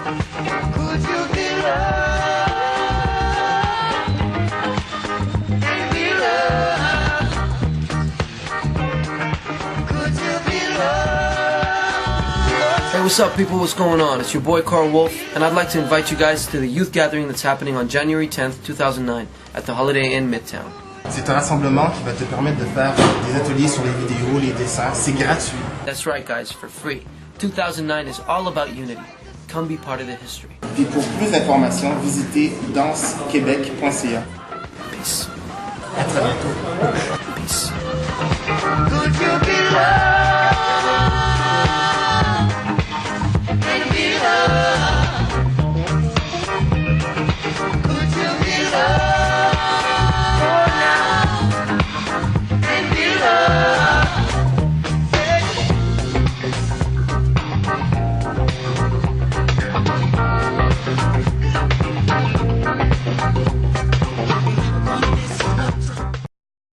Could you be loved and be loved? Could you be loved? Hey, what's up, people? What's going on? It's your boy Karl Wolf, and I'd like to invite you guys to the youth gathering that's happening on January 10th, 2009 at the Holiday Inn Midtown. C'est un rassemblement qui va te permettre de faire des ateliers sur les vidéos, les dessins. C'est gratuit. That's right, guys, for free. 2009 is all about unity. Come be part of the history. Et pour plus d'informations, visitez dansequebec.ca. Peace. À très bientôt. Peace. Could you be loved and be loved?